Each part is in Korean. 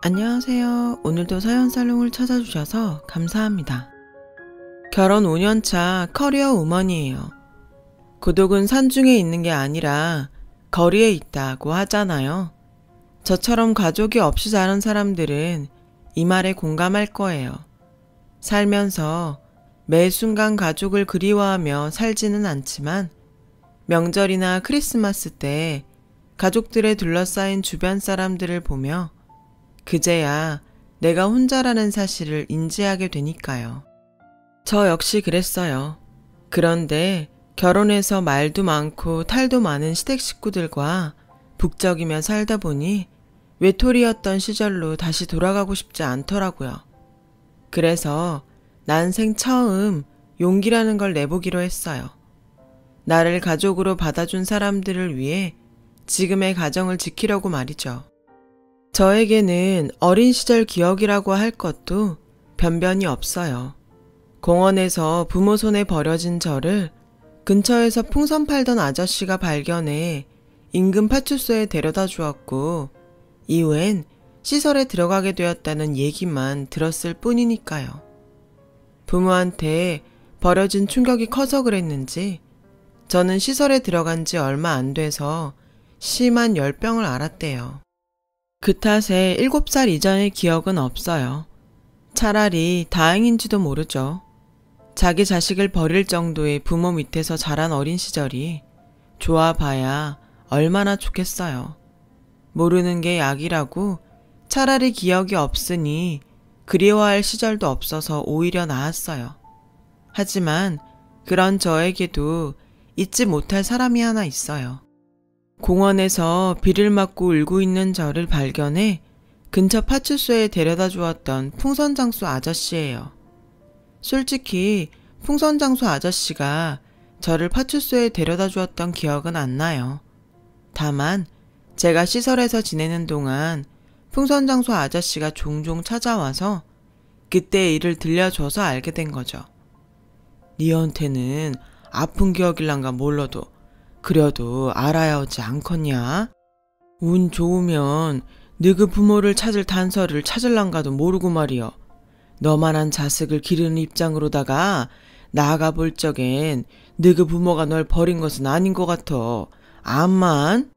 안녕하세요. 오늘도 사연살롱을 찾아주셔서 감사합니다. 결혼 5년차 커리어 우먼이에요. 고독은 산중에 있는 게 아니라 거리에 있다고 하잖아요. 저처럼 가족이 없이 자란 사람들은 이 말에 공감할 거예요. 살면서 매 순간 가족을 그리워하며 살지는 않지만 명절이나 크리스마스 때 가족들에 둘러싸인 주변 사람들을 보며 그제야 내가 혼자라는 사실을 인지하게 되니까요. 저 역시 그랬어요. 그런데 결혼해서 말도 많고 탈도 많은 시댁 식구들과 북적이며 살다 보니 외톨이였던 시절로 다시 돌아가고 싶지 않더라고요. 그래서 난생 처음 용기라는 걸 내보기로 했어요. 나를 가족으로 받아준 사람들을 위해 지금의 가정을 지키려고 말이죠. 저에게는 어린 시절 기억이라고 할 것도 변변이 없어요. 공원에서 부모 손에 버려진 저를 근처에서 풍선 팔던 아저씨가 발견해 인근 파출소에 데려다 주었고 이후엔 시설에 들어가게 되었다는 얘기만 들었을 뿐이니까요. 부모한테 버려진 충격이 커서 그랬는지 저는 시설에 들어간 지 얼마 안 돼서 심한 열병을 앓았대요. 그 탓에 7살 이전의 기억은 없어요. 차라리 다행인지도 모르죠. 자기 자식을 버릴 정도의 부모 밑에서 자란 어린 시절이 좋아봐야 얼마나 좋겠어요. 모르는 게 약이라고 차라리 기억이 없으니 그리워할 시절도 없어서 오히려 나았어요. 하지만 그런 저에게도 잊지 못할 사람이 하나 있어요. 공원에서 비를 맞고 울고 있는 저를 발견해 근처 파출소에 데려다 주었던 풍선장수 아저씨예요. 솔직히 풍선장수 아저씨가 저를 파출소에 데려다 주었던 기억은 안 나요. 다만 제가 시설에서 지내는 동안 풍선장수 아저씨가 종종 찾아와서 그때의 일을 들려줘서 알게 된 거죠. 니한테는 아픈 기억일란가 몰라도 그래도 알아야 하지 않겠냐? 운 좋으면 너그 부모를 찾을 단서를 찾을란가도 모르고 말이여. 너만한 자식을 기르는 입장으로다가 나아가 볼 적엔 너그 부모가 널 버린 것은 아닌 것 같아. 암만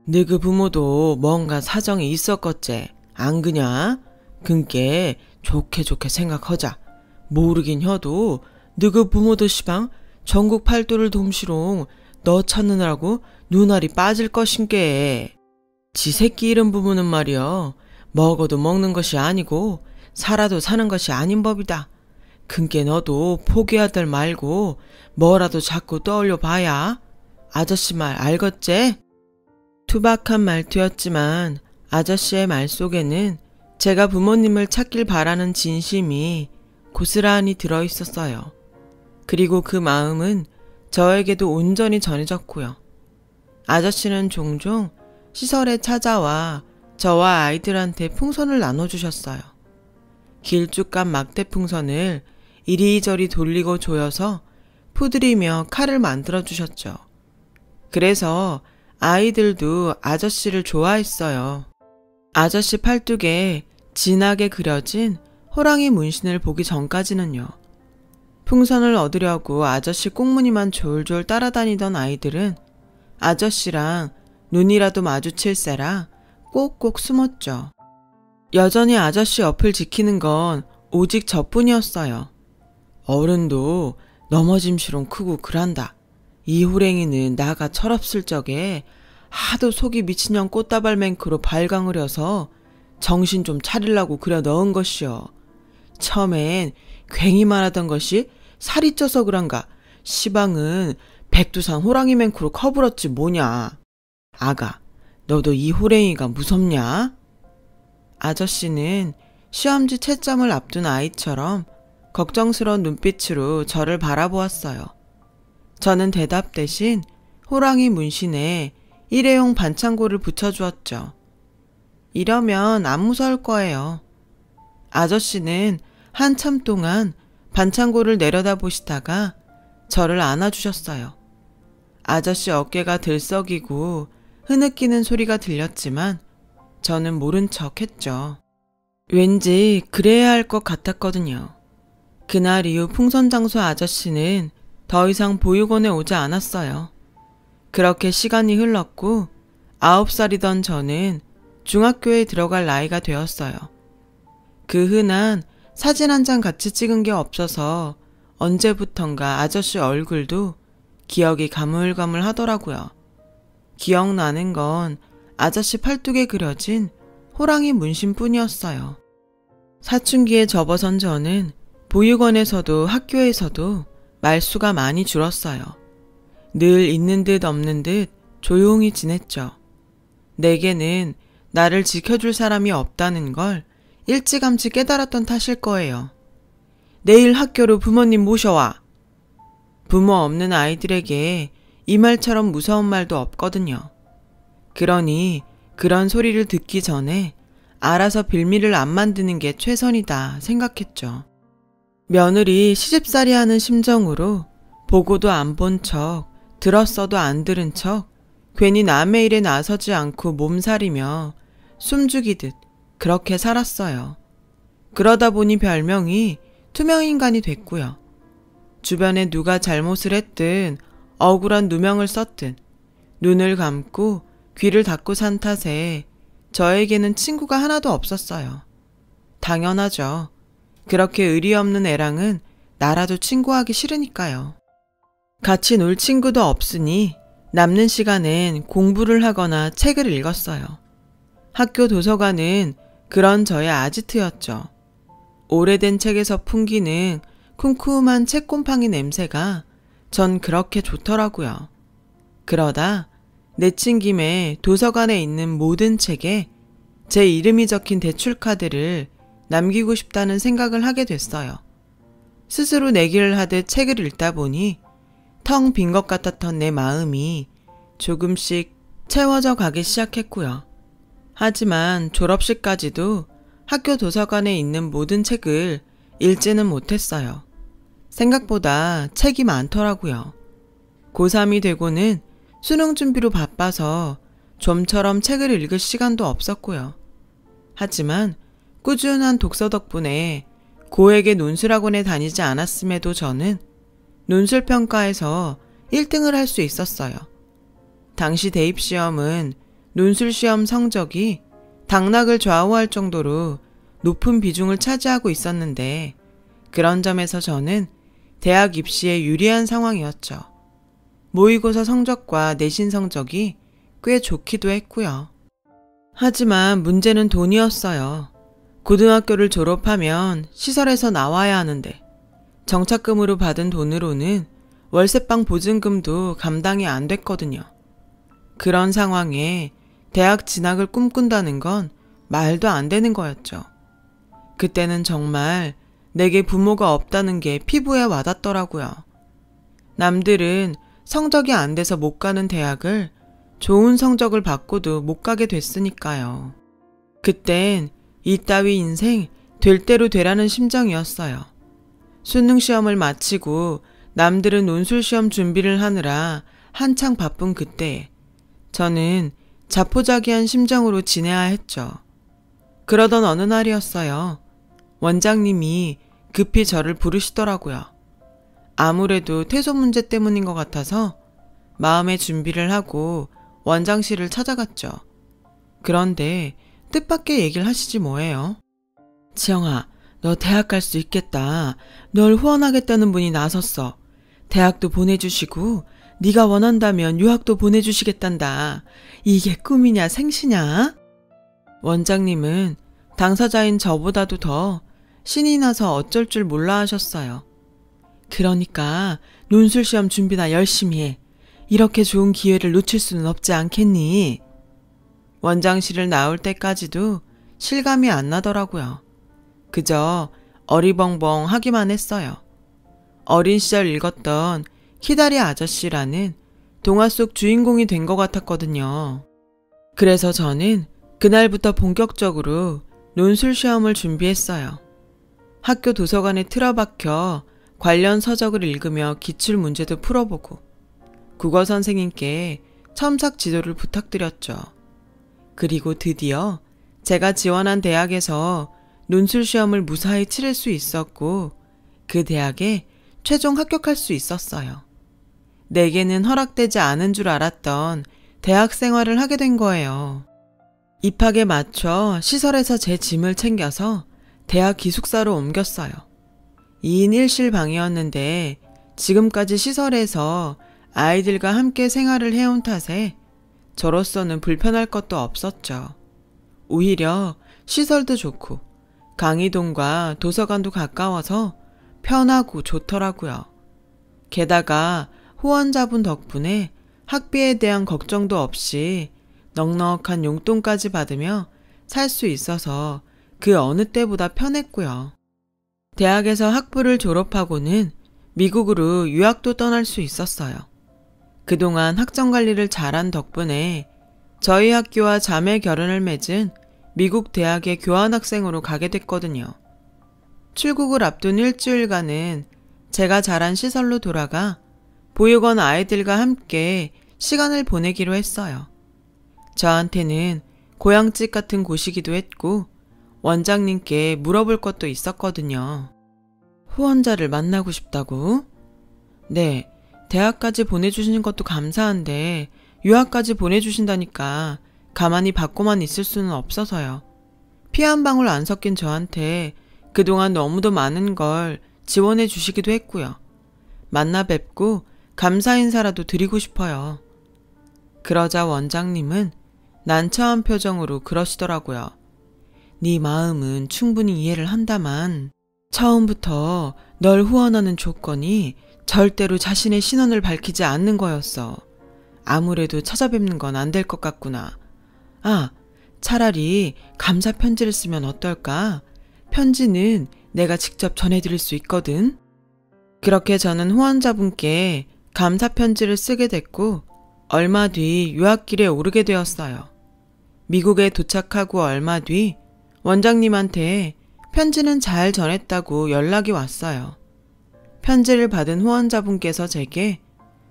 너그 부모도 뭔가 사정이 있었겠지. 안 그냐? 그니께 좋게 생각하자. 모르긴 해도 너그 부모도 시방 전국 팔도를 돔시롱 너 찾느라고 눈알이 빠질 것인게. 지 새끼 잃은 부모는 말이여 먹어도 먹는 것이 아니고 살아도 사는 것이 아닌 법이다. 그니께 너도 포기하들 말고 뭐라도 자꾸 떠올려 봐야. 아저씨 말 알겠지? 투박한 말투였지만 아저씨의 말 속에는 제가 부모님을 찾길 바라는 진심이 고스란히 들어있었어요. 그리고 그 마음은 저에게도 온전히 전해졌고요. 아저씨는 종종 시설에 찾아와 저와 아이들한테 풍선을 나눠주셨어요. 길쭉한 막대 풍선을 이리저리 돌리고 조여서 푸드리며 칼을 만들어주셨죠. 그래서 아이들도 아저씨를 좋아했어요. 아저씨 팔뚝에 진하게 그려진 호랑이 문신을 보기 전까지는요. 풍선을 얻으려고 아저씨 꽁무니만 졸졸 따라다니던 아이들은 아저씨랑 눈이라도 마주칠세라 꼭꼭 숨었죠. 여전히 아저씨 옆을 지키는 건 오직 저뿐이었어요. 어른도 넘어짐시롱 크고 그란다. 이 호랭이는 나가 철없을 적에 하도 속이 미친년 꽃다발맹크로 발광을 해서 정신 좀 차리려고 그려 넣은 것이여. 처음엔 괜히만 하던 것이 살이 쪄서 그런가. 시방은 백두산 호랑이 맹크로 커불었지 뭐냐. 아가, 너도 이 호랭이가 무섭냐? 아저씨는 시험지 채점을 앞둔 아이처럼 걱정스러운 눈빛으로 저를 바라보았어요. 저는 대답 대신 호랑이 문신에 일회용 반창고를 붙여주었죠. 이러면 안 무서울 거예요. 아저씨는 한참 동안 반창고를 내려다보시다가 저를 안아주셨어요. 아저씨 어깨가 들썩이고 흐느끼는 소리가 들렸지만 저는 모른 척 했죠. 왠지 그래야 할 것 같았거든요. 그날 이후 풍선장소 아저씨는 더 이상 보육원에 오지 않았어요. 그렇게 시간이 흘렀고 9살이던 저는 중학교에 들어갈 나이가 되었어요. 그 흔한 사진 한 장 같이 찍은 게 없어서 언제부턴가 아저씨 얼굴도 기억이 가물가물 하더라고요. 기억나는 건 아저씨 팔뚝에 그려진 호랑이 문신뿐이었어요. 사춘기에 접어선 저는 보육원에서도 학교에서도 말수가 많이 줄었어요. 늘 있는 듯 없는 듯 조용히 지냈죠. 내게는 나를 지켜줄 사람이 없다는 걸 일찌감치 깨달았던 탓일 거예요. 내일 학교로 부모님 모셔와. 부모 없는 아이들에게 이 말처럼 무서운 말도 없거든요. 그러니 그런 소리를 듣기 전에 알아서 빌미를 안 만드는 게 최선이다 생각했죠. 며느리 시집살이 하는 심정으로 보고도 안 본 척, 들었어도 안 들은 척, 괜히 남의 일에 나서지 않고 몸살이며 숨죽이듯 그렇게 살았어요. 그러다 보니 별명이 투명인간이 됐고요. 주변에 누가 잘못을 했든 억울한 누명을 썼든 눈을 감고 귀를 닫고 산 탓에 저에게는 친구가 하나도 없었어요. 당연하죠. 그렇게 의리 없는 애랑은 나라도 친구하기 싫으니까요. 같이 놀 친구도 없으니 남는 시간엔 공부를 하거나 책을 읽었어요. 학교 도서관은 그런 저의 아지트였죠. 오래된 책에서 풍기는 쿰쿰한 책곰팡이 냄새가 전 그렇게 좋더라고요. 그러다 내친 김에 도서관에 있는 모든 책에 제 이름이 적힌 대출카드를 남기고 싶다는 생각을 하게 됐어요. 스스로 내기를 하듯 책을 읽다 보니 텅 빈 것 같았던 내 마음이 조금씩 채워져 가기 시작했고요. 하지만 졸업식까지도 학교 도서관에 있는 모든 책을 읽지는 못했어요. 생각보다 책이 많더라고요. 고3이 되고는 수능 준비로 바빠서 좀처럼 책을 읽을 시간도 없었고요. 하지만 꾸준한 독서 덕분에 고액의 논술학원에 다니지 않았음에도 저는 논술평가에서 1등을 할 수 있었어요. 당시 대입시험은 논술시험 성적이 당락을 좌우할 정도로 높은 비중을 차지하고 있었는데 그런 점에서 저는 대학 입시에 유리한 상황이었죠. 모의고사 성적과 내신 성적이 꽤 좋기도 했고요. 하지만 문제는 돈이었어요. 고등학교를 졸업하면 시설에서 나와야 하는데 정착금으로 받은 돈으로는 월세방 보증금도 감당이 안 됐거든요. 그런 상황에 대학 진학을 꿈꾼다는 건 말도 안 되는 거였죠. 그때는 정말 내게 부모가 없다는 게 피부에 와닿더라고요. 남들은 성적이 안 돼서 못 가는 대학을 좋은 성적을 받고도 못 가게 됐으니까요. 그땐 이따위 인생 될 대로 되라는 심정이었어요. 수능 시험을 마치고 남들은 논술시험 준비를 하느라 한창 바쁜 그때에 저는 자포자기한 심정으로 지내야 했죠. 그러던 어느 날이었어요. 원장님이 급히 저를 부르시더라고요. 아무래도 퇴소 문제 때문인 것 같아서 마음의 준비를 하고 원장실을 찾아갔죠. 그런데 뜻밖의 얘기를 하시지 뭐예요. 지영아, 너 대학 갈 수 있겠다. 널 후원하겠다는 분이 나섰어. 대학도 보내주시고 네가 원한다면 유학도 보내주시겠단다. 이게 꿈이냐 생시냐? 원장님은 당사자인 저보다도 더 신이 나서 어쩔 줄 몰라 하셨어요. 그러니까 논술시험 준비나 열심히 해. 이렇게 좋은 기회를 놓칠 수는 없지 않겠니? 원장실을 나올 때까지도 실감이 안 나더라고요. 그저 어리벙벙 하기만 했어요. 어린 시절 읽었던 키다리 아저씨라는 동화 속 주인공이 된 것 같았거든요. 그래서 저는 그날부터 본격적으로 논술 시험을 준비했어요. 학교 도서관에 틀어박혀 관련 서적을 읽으며 기출 문제도 풀어보고 국어 선생님께 첨삭 지도를 부탁드렸죠. 그리고 드디어 제가 지원한 대학에서 논술 시험을 무사히 치를 수 있었고 그 대학에 최종 합격할 수 있었어요. 내게는 허락되지 않은 줄 알았던 대학 생활을 하게 된 거예요. 입학에 맞춰 시설에서 제 짐을 챙겨서 대학 기숙사로 옮겼어요. 2인 1실 방이었는데 지금까지 시설에서 아이들과 함께 생활을 해온 탓에 저로서는 불편할 것도 없었죠. 오히려 시설도 좋고 강의동과 도서관도 가까워서 편하고 좋더라고요. 게다가 후원자분 덕분에 학비에 대한 걱정도 없이 넉넉한 용돈까지 받으며 살 수 있어서 그 어느 때보다 편했고요. 대학에서 학부를 졸업하고는 미국으로 유학도 떠날 수 있었어요. 그동안 학점관리를 잘한 덕분에 저희 학교와 자매 결연을 맺은 미국 대학의 교환학생으로 가게 됐거든요. 출국을 앞둔 일주일간은 제가 자란 시설로 돌아가 보육원 아이들과 함께 시간을 보내기로 했어요. 저한테는 고향집 같은 곳이기도 했고 원장님께 물어볼 것도 있었거든요. 후원자를 만나고 싶다고? 네, 대학까지 보내주시는 것도 감사한데 유학까지 보내주신다니까 가만히 받고만 있을 수는 없어서요. 피 한 방울 안 섞인 저한테 그동안 너무도 많은 걸 지원해 주시기도 했고요. 만나 뵙고 감사 인사라도 드리고 싶어요. 그러자 원장님은 난처한 표정으로 그러시더라고요. 네 마음은 충분히 이해를 한다만 처음부터 널 후원하는 조건이 절대로 자신의 신원을 밝히지 않는 거였어. 아무래도 찾아뵙는 건 안 될 것 같구나. 아, 차라리 감사 편지를 쓰면 어떨까? 편지는 내가 직접 전해드릴 수 있거든. 그렇게 저는 후원자분께 감사 편지를 쓰게 됐고 얼마 뒤 유학길에 오르게 되었어요. 미국에 도착하고 얼마 뒤 원장님한테 편지는 잘 전했다고 연락이 왔어요. 편지를 받은 후원자분께서 제게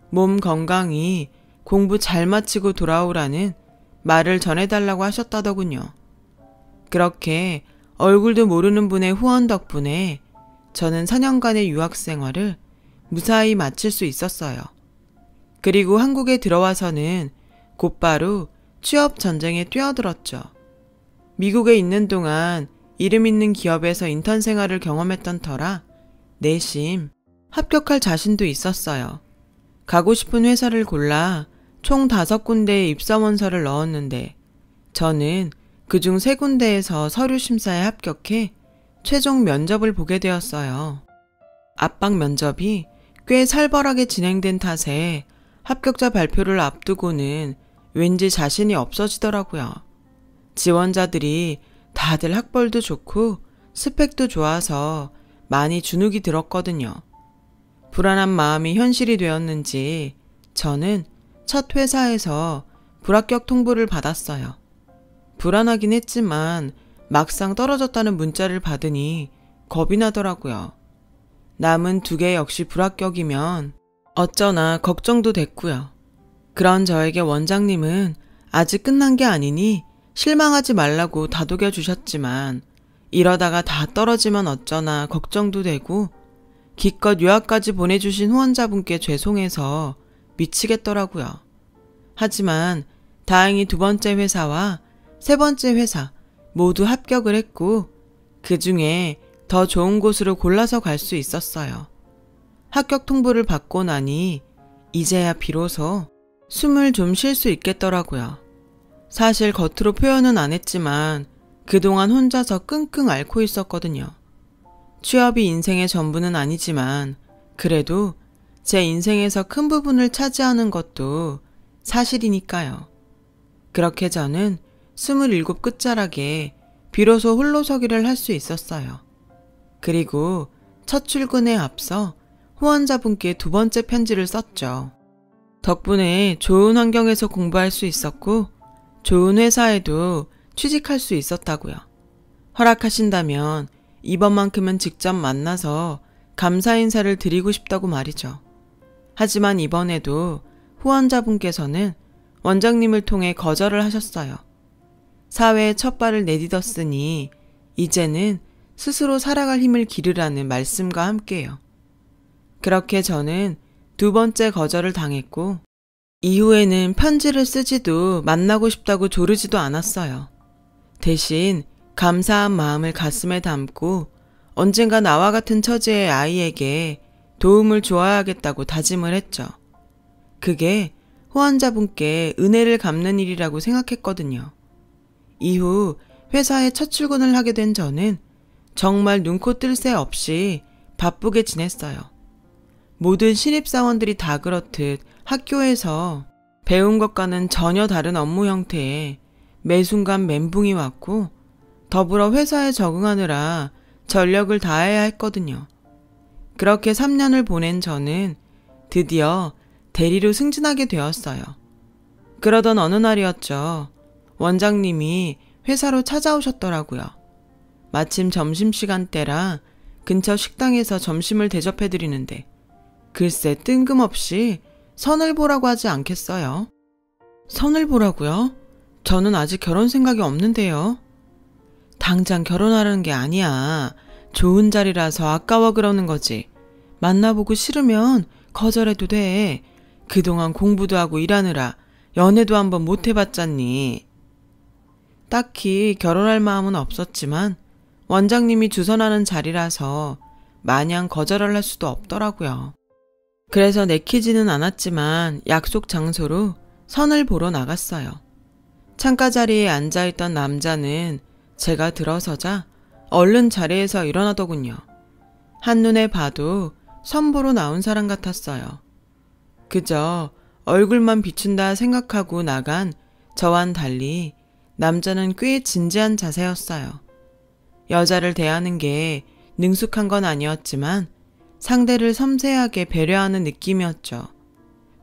몸 건강히 공부 잘 마치고 돌아오라는 말을 전해달라고 하셨다더군요. 그렇게 얼굴도 모르는 분의 후원 덕분에 저는 4년간의 유학 생활을 무사히 마칠 수 있었어요. 그리고 한국에 들어와서는 곧바로 취업 전쟁에 뛰어들었죠. 미국에 있는 동안 이름 있는 기업에서 인턴 생활을 경험했던 터라 내심 합격할 자신도 있었어요. 가고 싶은 회사를 골라 총 5군데의 입사원서를 넣었는데 저는 그중 3군데에서 서류 심사에 합격해 최종 면접을 보게 되었어요. 압박 면접이 꽤 살벌하게 진행된 탓에 합격자 발표를 앞두고는 왠지 자신이 없어지더라고요. 지원자들이 다들 학벌도 좋고 스펙도 좋아서 많이 주눅이 들었거든요. 불안한 마음이 현실이 되었는지 저는 첫 회사에서 불합격 통보를 받았어요. 불안하긴 했지만 막상 떨어졌다는 문자를 받으니 겁이 나더라고요. 남은 2개 역시 불합격이면 어쩌나 걱정도 됐고요. 그런 저에게 원장님은 아직 끝난 게 아니니 실망하지 말라고 다독여 주셨지만 이러다가 다 떨어지면 어쩌나 걱정도 되고 기껏 유학까지 보내주신 후원자분께 죄송해서 미치겠더라고요. 하지만 다행히 2번째 회사와 3번째 회사 모두 합격을 했고 그 중에 더 좋은 곳으로 골라서 갈 수 있었어요. 합격 통보를 받고 나니 이제야 비로소 숨을 좀 쉴 수 있겠더라고요. 사실 겉으로 표현은 안 했지만 그동안 혼자서 끙끙 앓고 있었거든요. 취업이 인생의 전부는 아니지만 그래도 제 인생에서 큰 부분을 차지하는 것도 사실이니까요. 그렇게 저는 27 끝자락에 비로소 홀로서기를 할 수 있었어요. 그리고 첫 출근에 앞서 후원자분께 2번째 편지를 썼죠. 덕분에 좋은 환경에서 공부할 수 있었고 좋은 회사에도 취직할 수 있었다고요. 허락하신다면 이번만큼은 직접 만나서 감사 인사를 드리고 싶다고 말이죠. 하지만 이번에도 후원자분께서는 원장님을 통해 거절을 하셨어요. 사회에 첫 발을 내딛었으니 이제는 스스로 살아갈 힘을 기르라는 말씀과 함께요. 그렇게 저는 두 번째 거절을 당했고 이후에는 편지를 쓰지도 만나고 싶다고 조르지도 않았어요. 대신 감사한 마음을 가슴에 담고 언젠가 나와 같은 처지의 아이에게 도움을 주어야겠다고 다짐을 했죠. 그게 후원자분께 은혜를 갚는 일이라고 생각했거든요. 이후 회사에 첫 출근을 하게 된 저는 정말 눈코 뜰 새 없이 바쁘게 지냈어요. 모든 신입사원들이 다 그렇듯 학교에서 배운 것과는 전혀 다른 업무 형태에 매 순간 멘붕이 왔고 더불어 회사에 적응하느라 전력을 다해야 했거든요. 그렇게 3년을 보낸 저는 드디어 대리로 승진하게 되었어요. 그러던 어느 날이었죠. 원장님이 회사로 찾아오셨더라고요. 마침 점심시간대라 근처 식당에서 점심을 대접해드리는데 글쎄 뜬금없이 선을 보라고 하지 않겠어요? 선을 보라고요? 저는 아직 결혼 생각이 없는데요. 당장 결혼하려는 게 아니야. 좋은 자리라서 아까워 그러는 거지. 만나보고 싫으면 거절해도 돼. 그동안 공부도 하고 일하느라 연애도 한번 못 해봤잖니. 딱히 결혼할 마음은 없었지만 원장님이 주선하는 자리라서 마냥 거절을 할 수도 없더라고요. 그래서 내키지는 않았지만 약속 장소로 선을 보러 나갔어요. 창가 자리에 앉아있던 남자는 제가 들어서자 얼른 자리에서 일어나더군요. 한눈에 봐도 선 보러 나온 사람 같았어요. 그저 얼굴만 비춘다 생각하고 나간 저와는 달리 남자는 꽤 진지한 자세였어요. 여자를 대하는 게 능숙한 건 아니었지만 상대를 섬세하게 배려하는 느낌이었죠.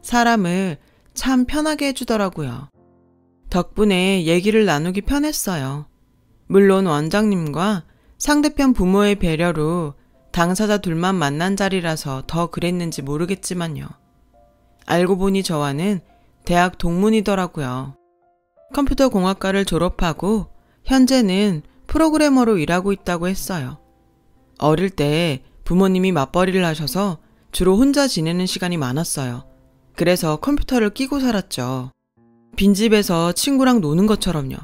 사람을 참 편하게 해주더라고요. 덕분에 얘기를 나누기 편했어요. 물론 원장님과 상대편 부모의 배려로 당사자 둘만 만난 자리라서 더 그랬는지 모르겠지만요. 알고 보니 저와는 대학 동문이더라고요. 컴퓨터 공학과를 졸업하고 현재는 프로그래머로 일하고 있다고 했어요. 어릴 때 부모님이 맞벌이를 하셔서 주로 혼자 지내는 시간이 많았어요. 그래서 컴퓨터를 끼고 살았죠. 빈집에서 친구랑 노는 것처럼요.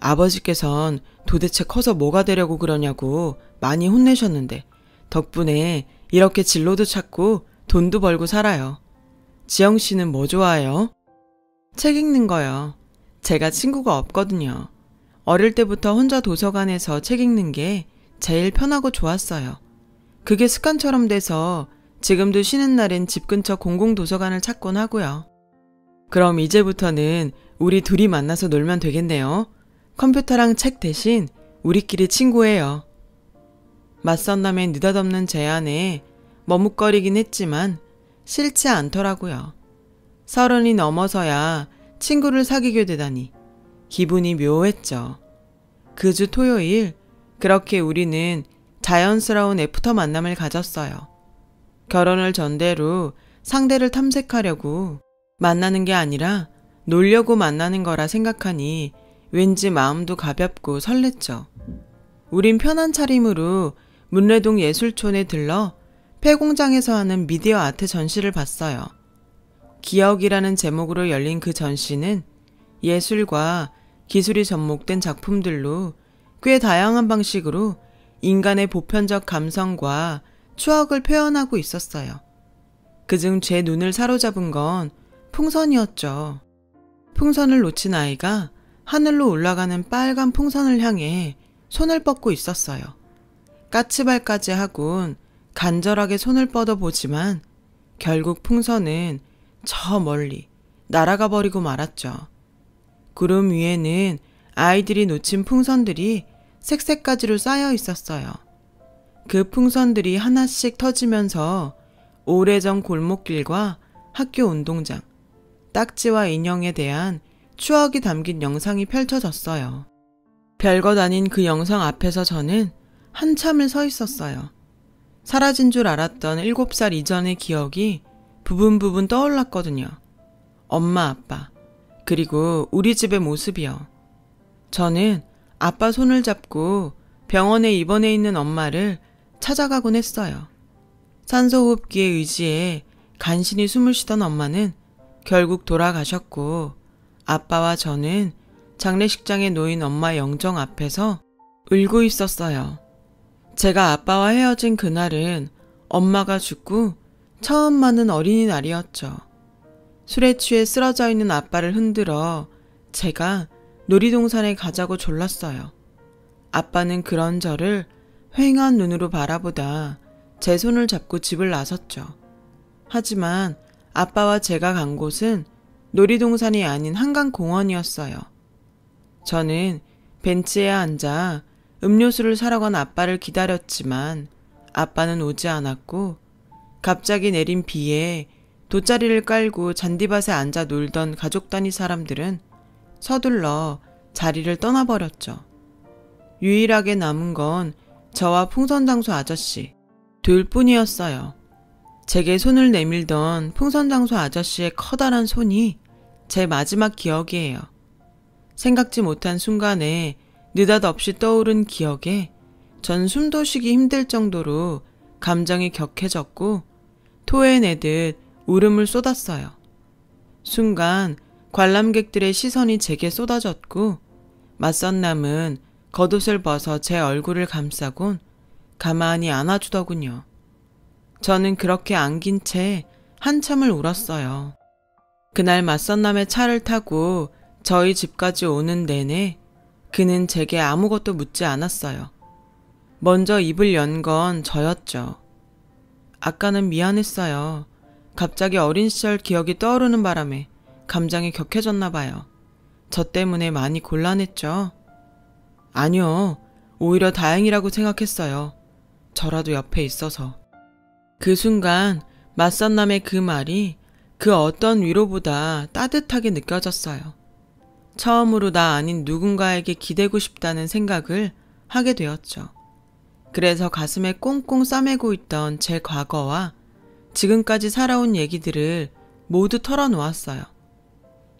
아버지께선 도대체 커서 뭐가 되려고 그러냐고 많이 혼내셨는데 덕분에 이렇게 진로도 찾고 돈도 벌고 살아요. 지영 씨는 뭐 좋아해요? 책 읽는 거요. 제가 친구가 없거든요. 어릴 때부터 혼자 도서관에서 책 읽는 게 제일 편하고 좋았어요. 그게 습관처럼 돼서 지금도 쉬는 날엔 집 근처 공공도서관을 찾곤 하고요. 그럼 이제부터는 우리 둘이 만나서 놀면 되겠네요. 컴퓨터랑 책 대신 우리끼리 친구예요. 맞선남의 느닷없는 제안에 머뭇거리긴 했지만 싫지 않더라고요. 30이 넘어서야 친구를 사귀게 되다니 기분이 묘했죠. 그 주 토요일 그렇게 우리는 자연스러운 애프터 만남을 가졌어요. 결혼을 전제로 상대를 탐색하려고 만나는 게 아니라 놀려고 만나는 거라 생각하니 왠지 마음도 가볍고 설렜죠. 우린 편한 차림으로 문래동 예술촌에 들러 폐공장에서 하는 미디어 아트 전시를 봤어요. 기억이라는 제목으로 열린 그 전시는 예술과 기술이 접목된 작품들로 꽤 다양한 방식으로 인간의 보편적 감성과 추억을 표현하고 있었어요. 그중 제 눈을 사로잡은 건 풍선이었죠. 풍선을 놓친 아이가 하늘로 올라가는 빨간 풍선을 향해 손을 뻗고 있었어요. 까치발까지 하곤 간절하게 손을 뻗어보지만 결국 풍선은 저 멀리 날아가 버리고 말았죠. 구름 위에는 아이들이 놓친 풍선들이 색색가지로 쌓여 있었어요. 그 풍선들이 하나씩 터지면서 오래전 골목길과 학교 운동장, 딱지와 인형에 대한 추억이 담긴 영상이 펼쳐졌어요. 별것 아닌 그 영상 앞에서 저는 한참을 서 있었어요. 사라진 줄 알았던 7살 이전의 기억이 부분 떠올랐거든요. 엄마, 아빠, 그리고 우리 집의 모습이요. 저는 아빠 손을 잡고 병원에 입원해 있는 엄마를 찾아가곤 했어요. 산소호흡기에 의지해 간신히 숨을 쉬던 엄마는 결국 돌아가셨고 아빠와 저는 장례식장에 놓인 엄마 영정 앞에서 울고 있었어요. 제가 아빠와 헤어진 그날은 엄마가 죽고 처음 맞는 어린이날이었죠. 술에 취해 쓰러져 있는 아빠를 흔들어 제가 놀이동산에 가자고 졸랐어요. 아빠는 그런 저를 휑한 눈으로 바라보다 제 손을 잡고 집을 나섰죠. 하지만 아빠와 제가 간 곳은 놀이동산이 아닌 한강공원이었어요. 저는 벤치에 앉아 음료수를 사러 간 아빠를 기다렸지만 아빠는 오지 않았고 갑자기 내린 비에 돗자리를 깔고 잔디밭에 앉아 놀던 가족 단위 사람들은 서둘러 자리를 떠나버렸죠. 유일하게 남은 건 저와 풍선장소 아저씨 둘 뿐이었어요. 제게 손을 내밀던 풍선장소 아저씨의 커다란 손이 제 마지막 기억이에요. 생각지 못한 순간에 느닷없이 떠오른 기억에 전 숨도 쉬기 힘들 정도로 감정이 격해졌고 토해내듯 울음을 쏟았어요. 순간 관람객들의 시선이 제게 쏟아졌고 맞선남은 겉옷을 벗어 제 얼굴을 감싸곤 가만히 안아주더군요. 저는 그렇게 안긴 채 한참을 울었어요. 그날 맞선남의 차를 타고 저희 집까지 오는 내내 그는 제게 아무것도 묻지 않았어요. 먼저 입을 연 건 저였죠. 아까는 미안했어요. 갑자기 어린 시절 기억이 떠오르는 바람에 감정이 격해졌나 봐요. 저 때문에 많이 곤란했죠. 아니요. 오히려 다행이라고 생각했어요. 저라도 옆에 있어서. 그 순간 맞선남의 그 말이 그 어떤 위로보다 따뜻하게 느껴졌어요. 처음으로 나 아닌 누군가에게 기대고 싶다는 생각을 하게 되었죠. 그래서 가슴에 꽁꽁 싸매고 있던 제 과거와 지금까지 살아온 얘기들을 모두 털어놓았어요.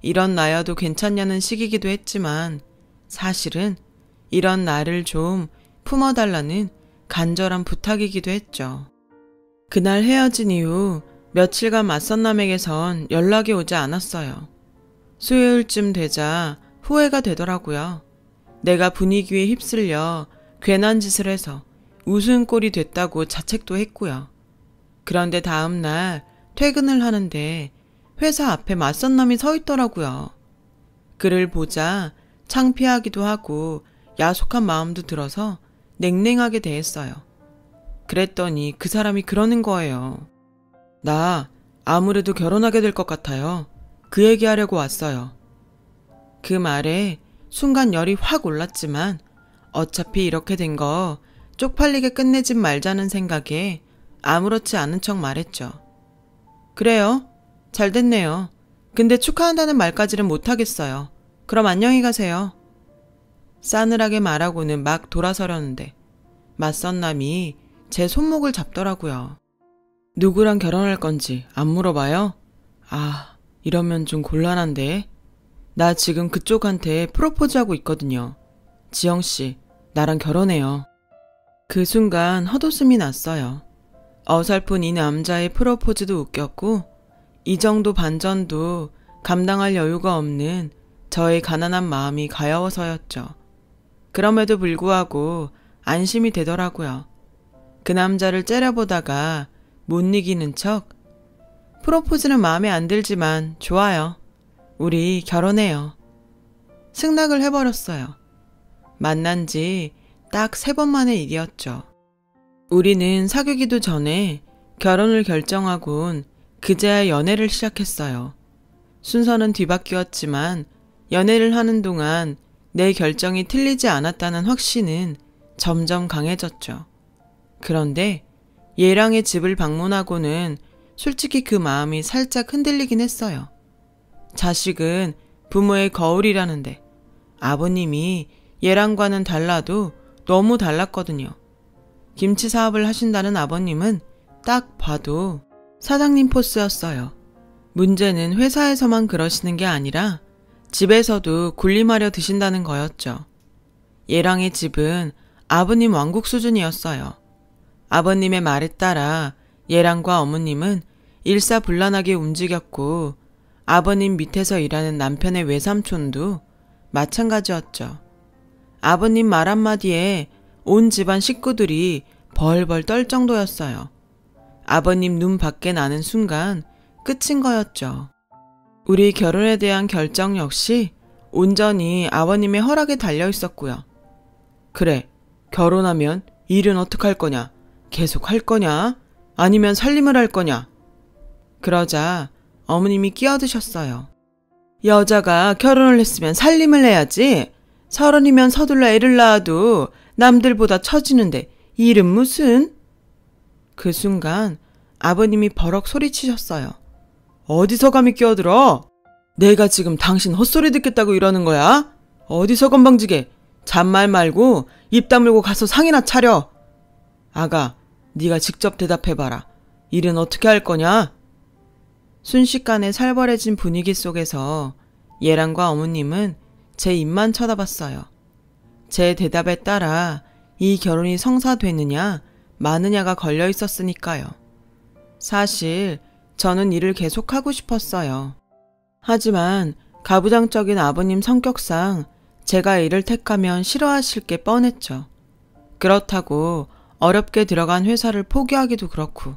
이런 나여도 괜찮냐는 시기이기도 했지만 사실은 이런 나를 좀 품어달라는 간절한 부탁이기도 했죠. 그날 헤어진 이후 며칠간 맞선남에게선 연락이 오지 않았어요. 수요일쯤 되자 후회가 되더라고요. 내가 분위기에 휩쓸려 괜한 짓을 해서 웃음꼴이 됐다고 자책도 했고요. 그런데 다음날 퇴근을 하는데 회사 앞에 맞선남이 서 있더라고요. 그를 보자 창피하기도 하고 야속한 마음도 들어서 냉랭하게 대했어요. 그랬더니 그 사람이 그러는 거예요. 나 아무래도 결혼하게 될 것 같아요. 그 얘기하려고 왔어요. 그 말에 순간 열이 확 올랐지만 어차피 이렇게 된 거 쪽팔리게 끝내지 말자는 생각에 아무렇지 않은 척 말했죠. 그래요? 잘 됐네요. 근데 축하한다는 말까지는 못하겠어요. 그럼 안녕히 가세요. 싸늘하게 말하고는 막 돌아서려는데 맞선남이 제 손목을 잡더라고요. 누구랑 결혼할 건지 안 물어봐요? 아, 이러면 좀 곤란한데. 나 지금 그쪽한테 프로포즈하고 있거든요. 지영씨, 나랑 결혼해요. 그 순간 헛웃음이 났어요. 어설픈 이 남자의 프로포즈도 웃겼고 이 정도 반전도 감당할 여유가 없는 저의 가난한 마음이 가여워서였죠. 그럼에도 불구하고 안심이 되더라고요. 그 남자를 째려보다가 못 이기는 척 프로포즈는 마음에 안 들지만 좋아요. 우리 결혼해요. 승낙을 해버렸어요. 만난 지 딱 3번 만의 일이었죠. 우리는 사귀기도 전에 결혼을 결정하곤 그제야 연애를 시작했어요. 순서는 뒤바뀌었지만 연애를 하는 동안 내 결정이 틀리지 않았다는 확신은 점점 강해졌죠. 그런데 얘랑의 집을 방문하고는 솔직히 그 마음이 살짝 흔들리긴 했어요. 자식은 부모의 거울이라는데 아버님이 얘랑과는 달라도 너무 달랐거든요. 김치 사업을 하신다는 아버님은 딱 봐도 사장님 포스였어요. 문제는 회사에서만 그러시는 게 아니라 집에서도 군림하려 드신다는 거였죠. 얘랑의 집은 아버님 왕국 수준이었어요. 아버님의 말에 따라 예랑과 어머님은 일사불란하게 움직였고 아버님 밑에서 일하는 남편의 외삼촌도 마찬가지였죠. 아버님 말 한마디에 온 집안 식구들이 벌벌 떨 정도였어요. 아버님 눈 밖에 나는 순간 끝인 거였죠. 우리 결혼에 대한 결정 역시 온전히 아버님의 허락에 달려 있었고요. 그래, 결혼하면 일은 어떡할 거냐? 계속 할 거냐? 아니면 살림을 할 거냐? 그러자 어머님이 끼어드셨어요. 여자가 결혼을 했으면 살림을 해야지. 30이면 서둘러 애를 낳아도 남들보다 처지는데 일은 무슨? 그 순간 아버님이 버럭 소리치셨어요. 어디서 감히 끼어들어? 내가 지금 당신 헛소리 듣겠다고 이러는 거야? 어디서 건방지게. 잔말 말고 입 다물고 가서 상이나 차려. 아가, 네가 직접 대답해봐라. 일은 어떻게 할 거냐? 순식간에 살벌해진 분위기 속에서 예랑과 어머님은 제 입만 쳐다봤어요. 제 대답에 따라 이 결혼이 성사되느냐 마느냐가 걸려 있었으니까요. 사실 저는 일을 계속하고 싶었어요. 하지만 가부장적인 아버님 성격상 제가 일을 택하면 싫어하실 게 뻔했죠. 그렇다고 어렵게 들어간 회사를 포기하기도 그렇고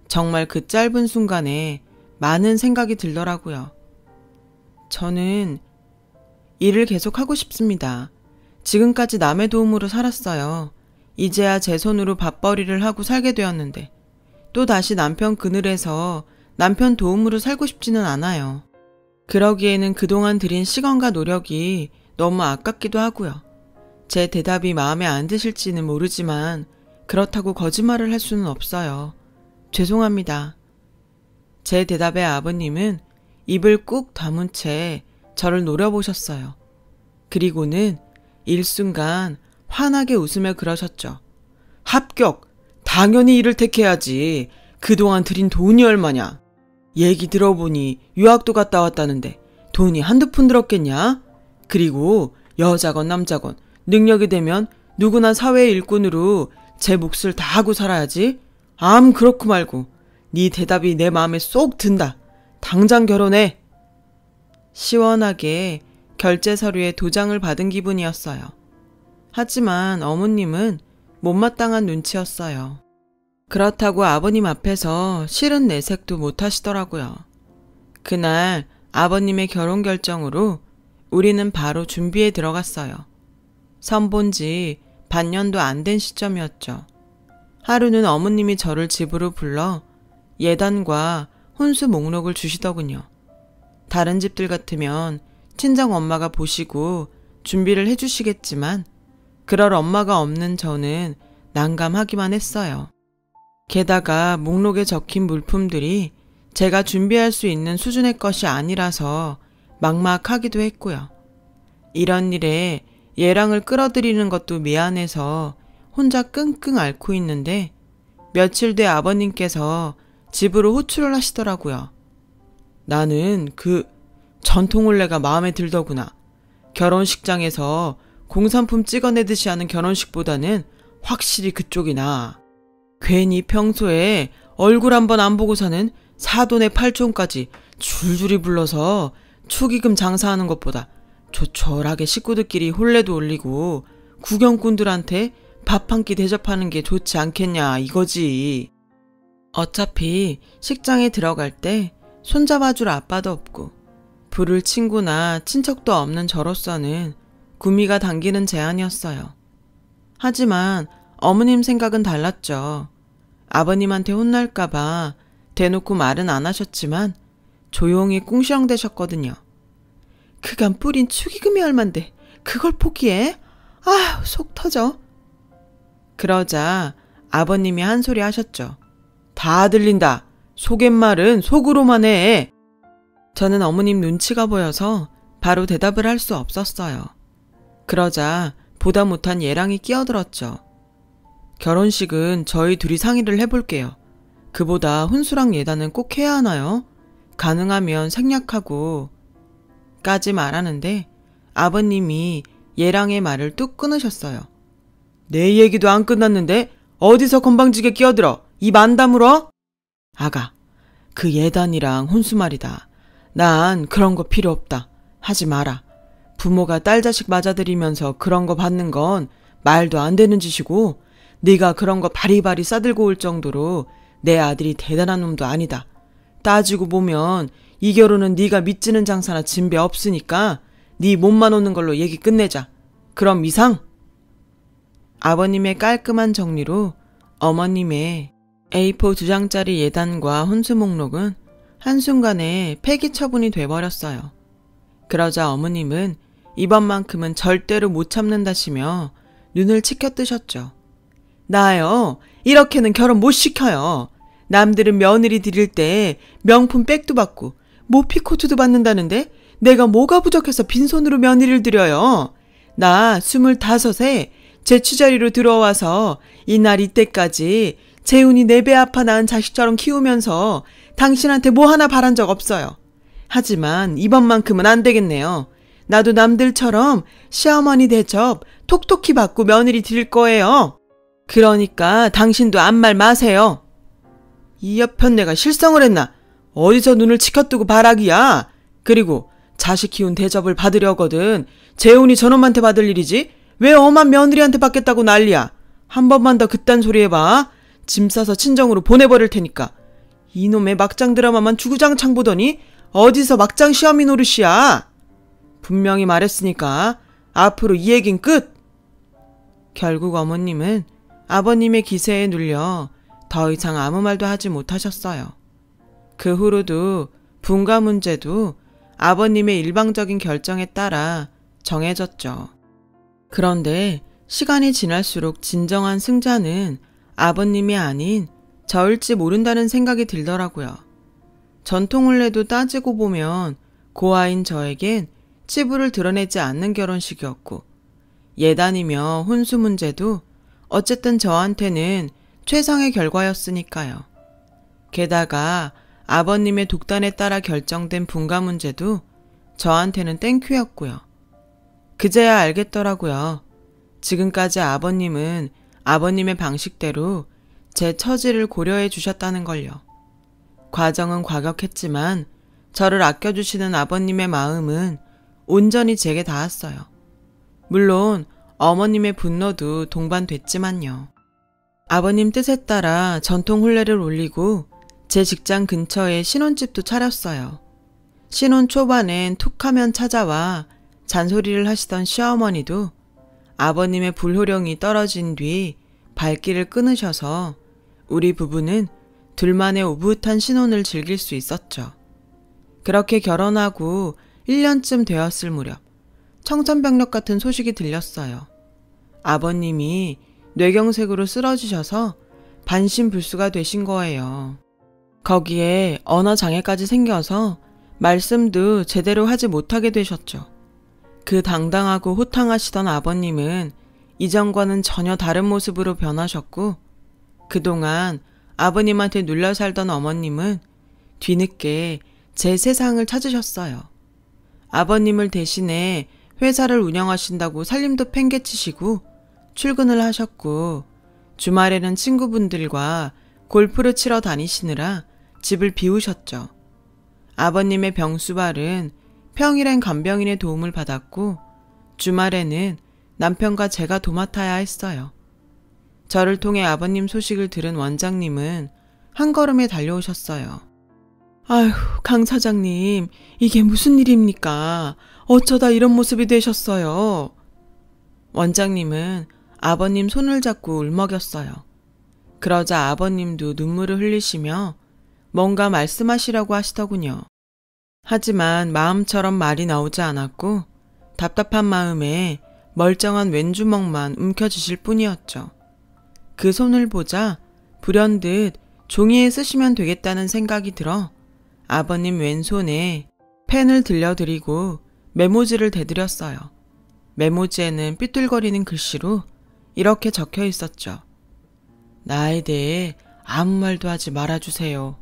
정말 그 짧은 순간에 많은 생각이 들더라고요. 저는 일을 계속하고 싶습니다. 지금까지 남의 도움으로 살았어요. 이제야 제 손으로 밥벌이를 하고 살게 되었는데 또다시 남편 그늘에서 남편 도움으로 살고 싶지는 않아요. 그러기에는 그동안 들인 시간과 노력이 너무 아깝기도 하고요. 제 대답이 마음에 안 드실지는 모르지만 그렇다고 거짓말을 할 수는 없어요. 죄송합니다. 제 대답에 아버님은 입을 꾹 다문 채 저를 노려보셨어요. 그리고는 일순간 환하게 웃으며 그러셨죠. 합격! 당연히 이를 택해야지. 그동안 들인 돈이 얼마냐? 얘기 들어보니 유학도 갔다 왔다는데 돈이 한두 푼 들었겠냐? 그리고 여자건 남자건 능력이 되면 누구나 사회의 일꾼으로 제 몫을 다 하고 살아야지. 암 그렇고 말고 네 대답이 내 마음에 쏙 든다. 당장 결혼해. 시원하게 결제 서류에 도장을 받은 기분이었어요. 하지만 어머님은 못마땅한 눈치였어요. 그렇다고 아버님 앞에서 싫은 내색도 못 하시더라고요. 그날 아버님의 결혼 결정으로 우리는 바로 준비에 들어갔어요. 선본 지 반년도 안 된 시점이었죠. 하루는 어머님이 저를 집으로 불러 예단과 혼수 목록을 주시더군요. 다른 집들 같으면 친정 엄마가 보시고 준비를 해주시겠지만 그럴 엄마가 없는 저는 난감하기만 했어요. 게다가 목록에 적힌 물품들이 제가 준비할 수 있는 수준의 것이 아니라서 막막하기도 했고요. 이런 일에 예랑을 끌어들이는 것도 미안해서 혼자 끙끙 앓고 있는데 며칠 뒤 아버님께서 집으로 호출을 하시더라고요. 나는 그 전통혼례가 마음에 들더구나. 결혼식장에서 공산품 찍어내듯이 하는 결혼식보다는 확실히 그쪽이 나아. 괜히 평소에 얼굴 한번 안 보고 사는 사돈의 팔촌까지 줄줄이 불러서 축의금 장사하는 것보다 조촐하게 식구들끼리 혼례도 올리고 구경꾼들한테 밥 한 끼 대접하는 게 좋지 않겠냐 이거지. 어차피 식장에 들어갈 때 손잡아줄 아빠도 없고 부를 친구나 친척도 없는 저로서는 구미가 당기는 제안이었어요. 하지만 어머님 생각은 달랐죠. 아버님한테 혼날까봐 대놓고 말은 안 하셨지만 조용히 꿍시렁대셨거든요. 그간 뿌린 축의금이 얼만데 그걸 포기해? 아휴 속 터져. 그러자 아버님이 한 소리 하셨죠. 다 들린다. 속갯말은 속으로만 해. 저는 어머님 눈치가 보여서 바로 대답을 할 수 없었어요. 그러자 보다 못한 예랑이 끼어들었죠. 결혼식은 저희 둘이 상의를 해볼게요. 그보다 혼수랑 예단은 꼭 해야 하나요? 가능하면 생략하고 까지 말하는데 아버님이 예랑의 말을 뚝 끊으셨어요. 내 얘기도 안 끝났는데 어디서 건방지게 끼어들어? 입 안 다물어? 아가, 그 예단이랑 혼수 말이다. 난 그런 거 필요 없다. 하지 마라. 부모가 딸 자식 맞아들이면서 그런 거 받는 건 말도 안 되는 짓이고 네가 그런 거 바리바리 싸들고 올 정도로 내 아들이 대단한 놈도 아니다. 따지고 보면 이 결혼은 네가 믿지는 장사나 진배 없으니까 네 몸만 오는 걸로 얘기 끝내자. 그럼 이상? 아버님의 깔끔한 정리로 어머님의 A4 2장짜리 예단과 혼수 목록은 한순간에 폐기 처분이 돼버렸어요. 그러자 어머님은 이번만큼은 절대로 못 참는다시며 눈을 치켜뜨셨죠. 나요, 이렇게는 결혼 못 시켜요. 남들은 며느리 드릴 때 명품 백도 받고 모피코트도 받는다는데 내가 뭐가 부족해서 빈손으로 며느리를 드려요. 나 25에 제 취자리로 들어와서 이날 이때까지 재훈이 4배 아파 낳은 자식처럼 키우면서 당신한테 뭐 하나 바란 적 없어요. 하지만 이번만큼은 안 되겠네요. 나도 남들처럼 시어머니 대접 톡톡히 받고 며느리 드릴 거예요. 그러니까 당신도 아무 말 마세요. 이 여편네가 실성을 했나? 어디서 눈을 치켜뜨고 바라기야. 그리고 자식 키운 대접을 받으려거든 재훈이 저놈한테 받을 일이지 왜 엄한 며느리한테 받겠다고 난리야. 한 번만 더 그딴 소리 해봐. 짐 싸서 친정으로 보내버릴 테니까. 이놈의 막장 드라마만 주구장창 보더니 어디서 막장 시어미 노릇이야. 분명히 말했으니까 앞으로 이 얘긴 끝. 결국 어머님은 아버님의 기세에 눌려 더 이상 아무 말도 하지 못하셨어요. 그 후로도 분가 문제도 아버님의 일방적인 결정에 따라 정해졌죠. 그런데 시간이 지날수록 진정한 승자는 아버님이 아닌 저일지 모른다는 생각이 들더라고요. 전통혼례도 따지고 보면 고아인 저에겐 치부를 드러내지 않는 결혼식이었고 예단이며 혼수 문제도 어쨌든 저한테는 최상의 결과였으니까요. 게다가 아버님의 독단에 따라 결정된 분가 문제도 저한테는 땡큐였고요. 그제야 알겠더라고요. 지금까지 아버님은 아버님의 방식대로 제 처지를 고려해 주셨다는 걸요. 과정은 과격했지만 저를 아껴주시는 아버님의 마음은 온전히 제게 닿았어요. 물론 어머님의 분노도 동반됐지만요. 아버님 뜻에 따라 전통 혼례를 올리고 제 직장 근처에 신혼집도 차렸어요. 신혼 초반엔 툭하면 찾아와 잔소리를 하시던 시어머니도 아버님의 불호령이 떨어진 뒤 발길을 끊으셔서 우리 부부는 둘만의 오붓한 신혼을 즐길 수 있었죠. 그렇게 결혼하고 1년쯤 되었을 무렵 청천벽력 같은 소식이 들렸어요. 아버님이 뇌경색으로 쓰러지셔서 반신불수가 되신 거예요. 거기에 언어장애까지 생겨서 말씀도 제대로 하지 못하게 되셨죠. 그 당당하고 호탕하시던 아버님은 이전과는 전혀 다른 모습으로 변하셨고 그동안 아버님한테 눌려 살던 어머님은 뒤늦게 제 세상을 찾으셨어요. 아버님을 대신해 회사를 운영하신다고 살림도 팽개치시고 출근을 하셨고 주말에는 친구분들과 골프를 치러 다니시느라 집을 비우셨죠. 아버님의 병수발은 평일엔 간병인의 도움을 받았고 주말에는 남편과 제가 도맡아야 했어요. 저를 통해 아버님 소식을 들은 원장님은 한 걸음에 달려오셨어요. 아휴, 강 사장님, 이게 무슨 일입니까? 어쩌다 이런 모습이 되셨어요? 원장님은 아버님 손을 잡고 울먹였어요. 그러자 아버님도 눈물을 흘리시며 뭔가 말씀하시라고 하시더군요. 하지만 마음처럼 말이 나오지 않았고 답답한 마음에 멀쩡한 왼주먹만 움켜쥐실 뿐이었죠. 그 손을 보자 불현듯 종이에 쓰시면 되겠다는 생각이 들어 아버님 왼손에 펜을 들려드리고 메모지를 대드렸어요. 메모지에는 삐뚤거리는 글씨로 이렇게 적혀 있었죠. 나에 대해 아무 말도 하지 말아주세요.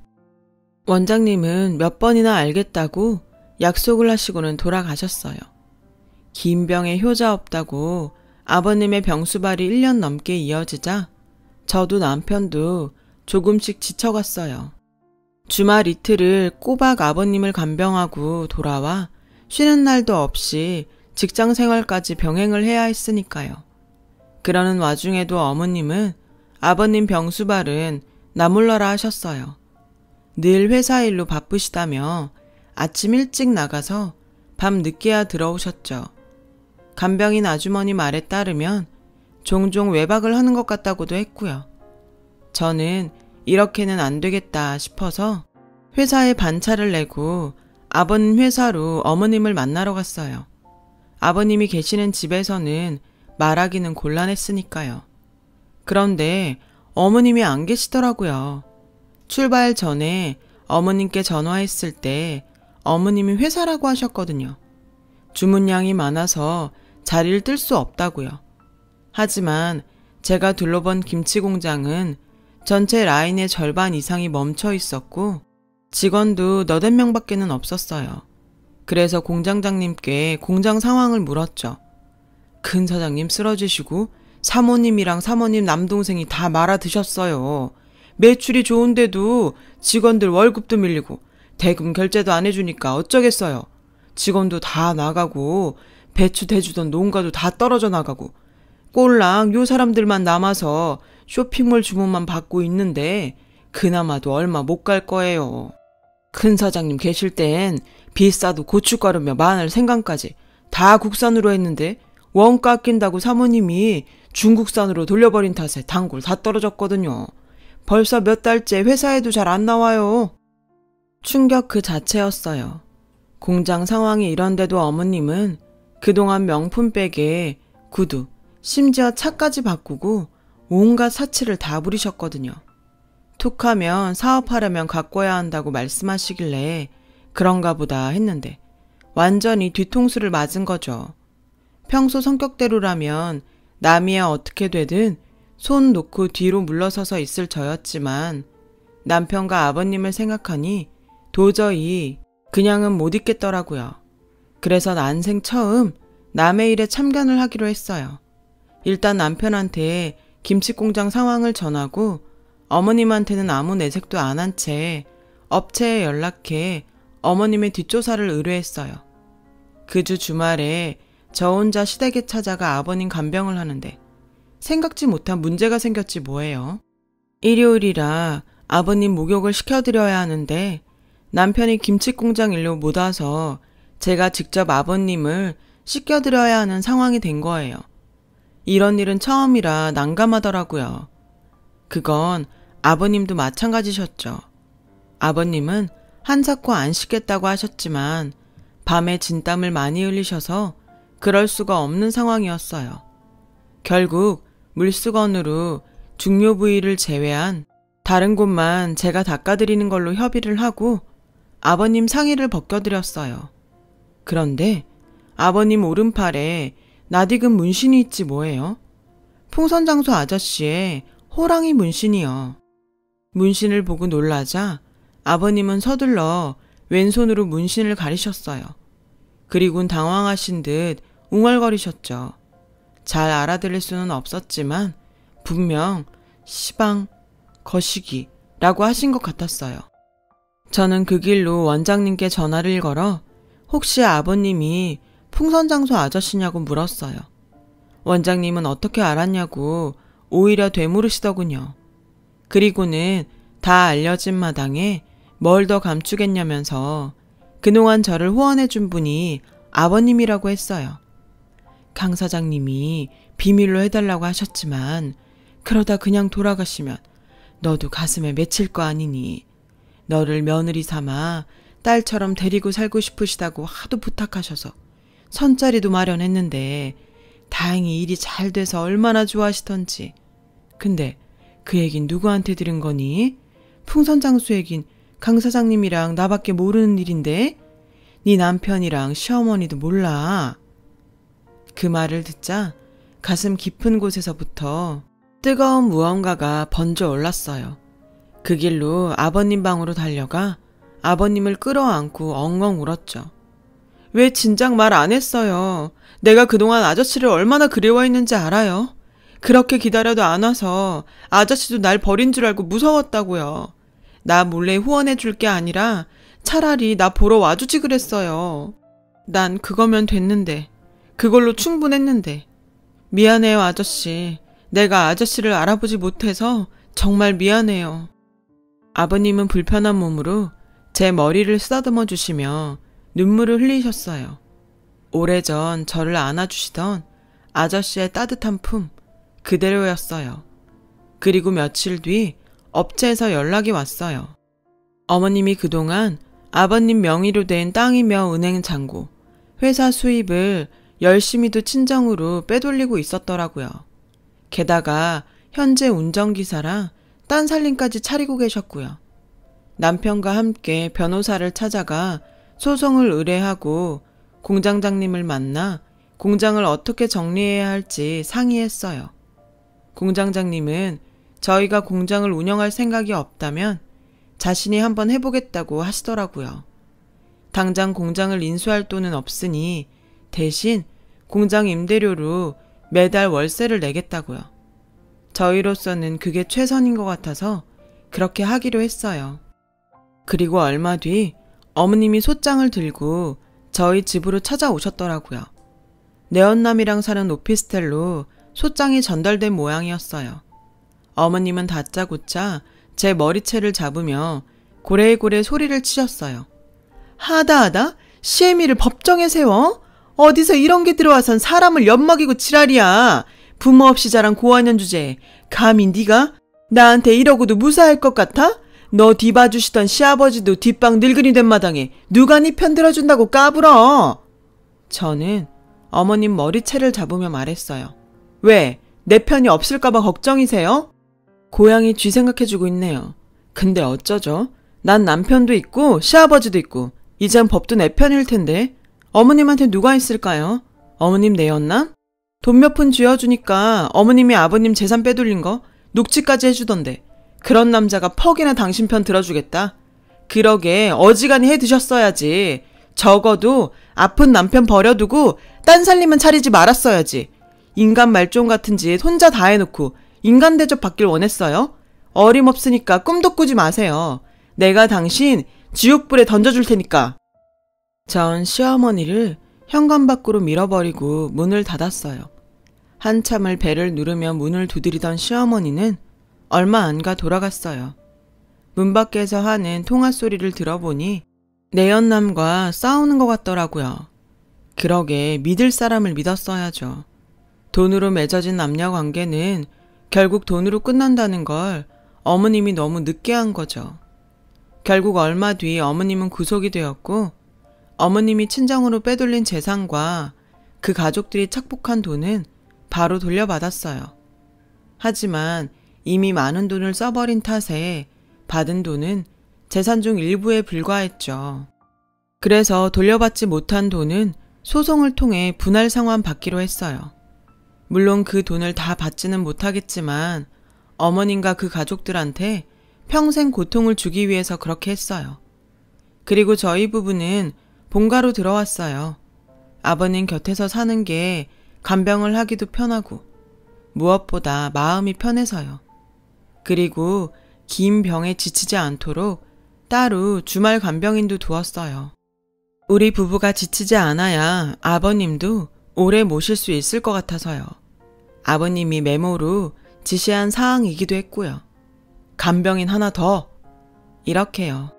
원장님은 몇 번이나 알겠다고 약속을 하시고는 돌아가셨어요. 긴 병에 효자 없다고 아버님의 병수발이 1년 넘게 이어지자 저도 남편도 조금씩 지쳐갔어요. 주말 이틀을 꼬박 아버님을 간병하고 돌아와 쉬는 날도 없이 직장 생활까지 병행을 해야 했으니까요. 그러는 와중에도 어머님은 아버님 병수발은 나몰라라 하셨어요. 늘 회사 일로 바쁘시다며 아침 일찍 나가서 밤 늦게야 들어오셨죠. 간병인 아주머니 말에 따르면 종종 외박을 하는 것 같다고도 했고요. 저는 이렇게는 안 되겠다 싶어서 회사에 반차를 내고 아버님 회사로 어머님을 만나러 갔어요. 아버님이 계시는 집에서는 말하기는 곤란했으니까요. 그런데 어머님이 안 계시더라고요. 출발 전에 어머님께 전화했을 때 어머님이 회사라고 하셨거든요. 주문량이 많아서 자리를 뜰 수 없다고요. 하지만 제가 둘러본 김치 공장은 전체 라인의 절반 이상이 멈춰 있었고 직원도 너댓 명밖에는 없었어요. 그래서 공장장님께 공장 상황을 물었죠. 큰 사장님 쓰러지시고 사모님이랑 사모님 남동생이 다 말아 드셨어요. 매출이 좋은데도 직원들 월급도 밀리고 대금 결제도 안 해주니까 어쩌겠어요. 직원도 다 나가고 배추 대주던 농가도 다 떨어져 나가고 꼴랑 요 사람들만 남아서 쇼핑몰 주문만 받고 있는데 그나마도 얼마 못 갈 거예요. 큰 사장님 계실 땐 비싸도 고춧가루며 마늘 생강까지 다 국산으로 했는데 원가 아낀다고 사모님이 중국산으로 돌려버린 탓에 단골 다 떨어졌거든요. 벌써 몇 달째 회사에도 잘 안 나와요. 충격 그 자체였어요. 공장 상황이 이런데도 어머님은 그동안 명품백에 구두, 심지어 차까지 바꾸고 온갖 사치를 다 부리셨거든요. 툭하면 사업하려면 가꿔야 한다고 말씀하시길래 그런가 보다 했는데 완전히 뒤통수를 맞은 거죠. 평소 성격대로라면 남이야 어떻게 되든 손 놓고 뒤로 물러서서 있을 저였지만 남편과 아버님을 생각하니 도저히 그냥은 못 있겠더라고요. 그래서 난생 처음 남의 일에 참견을 하기로 했어요. 일단 남편한테 김치공장 상황을 전하고 어머님한테는 아무 내색도 안 한 채 업체에 연락해 어머님의 뒷조사를 의뢰했어요. 그 주 주말에 저 혼자 시댁에 찾아가 아버님 간병을 하는데 생각지 못한 문제가 생겼지 뭐예요. 일요일이라 아버님 목욕을 시켜드려야 하는데 남편이 김치공장 일로 못 와서 제가 직접 아버님을 씻겨드려야 하는 상황이 된 거예요. 이런 일은 처음이라 난감하더라고요. 그건 아버님도 마찬가지셨죠. 아버님은 한사코 안 씻겠다고 하셨지만 밤에 진땀을 많이 흘리셔서 그럴 수가 없는 상황이었어요. 결국 물수건으로 중요 부위를 제외한 다른 곳만 제가 닦아드리는 걸로 협의를 하고 아버님 상의를 벗겨드렸어요. 그런데 아버님 오른팔에 낯익은 문신이 있지 뭐예요? 풍선장소 아저씨의 호랑이 문신이요. 문신을 보고 놀라자 아버님은 서둘러 왼손으로 문신을 가리셨어요. 그리곤 당황하신 듯 웅얼거리셨죠. 잘 알아들을 수는 없었지만 분명 시방, 거시기라고 하신 것 같았어요. 저는 그 길로 원장님께 전화를 걸어 혹시 아버님이 풍선장소 아저씨냐고 물었어요. 원장님은 어떻게 알았냐고 오히려 되물으시더군요. 그리고는 다 알려진 마당에 뭘 더 감추겠냐면서 그동안 저를 후원해준 분이 아버님이라고 했어요. 강 사장님이 비밀로 해달라고 하셨지만 그러다 그냥 돌아가시면 너도 가슴에 맺힐 거 아니니 너를 며느리 삼아 딸처럼 데리고 살고 싶으시다고 하도 부탁하셔서 선자리도 마련했는데 다행히 일이 잘 돼서 얼마나 좋아하시던지. 근데 그 얘긴 누구한테 들은 거니? 풍선장수 얘긴 강 사장님이랑 나밖에 모르는 일인데 네 남편이랑 시어머니도 몰라. 그 말을 듣자 가슴 깊은 곳에서부터 뜨거운 무언가가 번져 올랐어요. 그 길로 아버님 방으로 달려가 아버님을 끌어안고 엉엉 울었죠. 왜 진작 말 안 했어요? 내가 그동안 아저씨를 얼마나 그리워했는지 알아요? 그렇게 기다려도 안 와서 아저씨도 날 버린 줄 알고 무서웠다고요. 나 몰래 후원해 줄 게 아니라 차라리 나 보러 와주지 그랬어요. 난 그거면 됐는데, 그걸로 충분했는데. 미안해요, 아저씨. 내가 아저씨를 알아보지 못해서 정말 미안해요. 아버님은 불편한 몸으로 제 머리를 쓰다듬어 주시며 눈물을 흘리셨어요. 오래전 저를 안아주시던 아저씨의 따뜻한 품 그대로였어요. 그리고 며칠 뒤 업체에서 연락이 왔어요. 어머님이 그동안 아버님 명의로 된 땅이며 은행 잔고, 회사 수입을 열심히도 친정으로 빼돌리고 있었더라고요. 게다가 현재 운전기사랑 딴 살림까지 차리고 계셨고요. 남편과 함께 변호사를 찾아가 소송을 의뢰하고 공장장님을 만나 공장을 어떻게 정리해야 할지 상의했어요. 공장장님은 저희가 공장을 운영할 생각이 없다면 자신이 한번 해보겠다고 하시더라고요. 당장 공장을 인수할 돈은 없으니 대신 공장 임대료로 매달 월세를 내겠다고요. 저희로서는 그게 최선인 것 같아서 그렇게 하기로 했어요. 그리고 얼마 뒤 어머님이 소장을 들고 저희 집으로 찾아오셨더라고요. 내언남이랑 사는 오피스텔로 소장이 전달된 모양이었어요. 어머님은 다짜고짜 제 머리채를 잡으며 고래고래 소리를 치셨어요. 하다하다? 시애미를 법정에 세워? 어디서 이런 게 들어와선 사람을 엿먹이고 지랄이야. 부모 없이 자란 고학년 주제에 감히 네가 나한테 이러고도 무사할 것 같아? 너 뒤봐주시던 시아버지도 뒷방 늙은이 된 마당에 누가 네 편 들어준다고 까불어. 저는 어머님 머리채를 잡으며 말했어요. 왜? 내 편이 없을까봐 걱정이세요? 고양이 쥐 생각해주고 있네요. 근데 어쩌죠? 난 남편도 있고 시아버지도 있고 이젠 법도 내 편일 텐데 어머님한테 누가 있을까요? 어머님 내연남? 돈 몇 푼 쥐어주니까 어머님이 아버님 재산 빼돌린 거 녹취까지 해주던데 그런 남자가 퍽이나 당신 편 들어주겠다? 그러게 어지간히 해 드셨어야지. 적어도 아픈 남편 버려두고 딴 살림은 차리지 말았어야지. 인간 말종 같은 짓 혼자 다 해놓고 인간 대접 받길 원했어요? 어림없으니까 꿈도 꾸지 마세요. 내가 당신 지옥불에 던져줄 테니까. 전 시어머니를 현관 밖으로 밀어버리고 문을 닫았어요. 한참을 배를 누르며 문을 두드리던 시어머니는 얼마 안 가 돌아갔어요. 문 밖에서 하는 통화 소리를 들어보니 내연남과 싸우는 것 같더라고요. 그러게 믿을 사람을 믿었어야죠. 돈으로 맺어진 남녀 관계는 결국 돈으로 끝난다는 걸 어머님이 너무 늦게 한 거죠. 결국 얼마 뒤 어머님은 구속이 되었고 어머님이 친정으로 빼돌린 재산과 그 가족들이 착복한 돈은 바로 돌려받았어요. 하지만 이미 많은 돈을 써버린 탓에 받은 돈은 재산 중 일부에 불과했죠. 그래서 돌려받지 못한 돈은 소송을 통해 분할 상환 받기로 했어요. 물론 그 돈을 다 받지는 못하겠지만 어머님과 그 가족들한테 평생 고통을 주기 위해서 그렇게 했어요. 그리고 저희 부부는 본가로 들어왔어요. 아버님 곁에서 사는 게 간병을 하기도 편하고 무엇보다 마음이 편해서요. 그리고 긴 병에 지치지 않도록 따로 주말 간병인도 두었어요. 우리 부부가 지치지 않아야 아버님도 오래 모실 수 있을 것 같아서요. 아버님이 메모로 지시한 사항이기도 했고요. 간병인 하나 더! 이렇게요.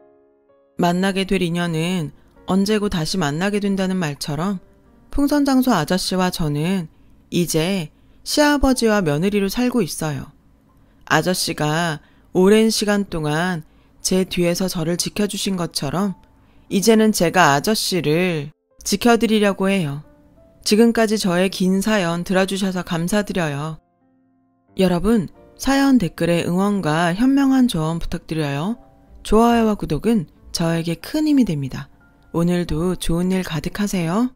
만나게 될 인연은 언제고 다시 만나게 된다는 말처럼 풍선장소 아저씨와 저는 이제 시아버지와 며느리로 살고 있어요. 아저씨가 오랜 시간 동안 제 뒤에서 저를 지켜주신 것처럼 이제는 제가 아저씨를 지켜드리려고 해요. 지금까지 저의 긴 사연 들어주셔서 감사드려요. 여러분, 사연 댓글에 응원과 현명한 조언 부탁드려요. 좋아요와 구독은 저에게 큰 힘이 됩니다. 오늘도 좋은 일 가득하세요.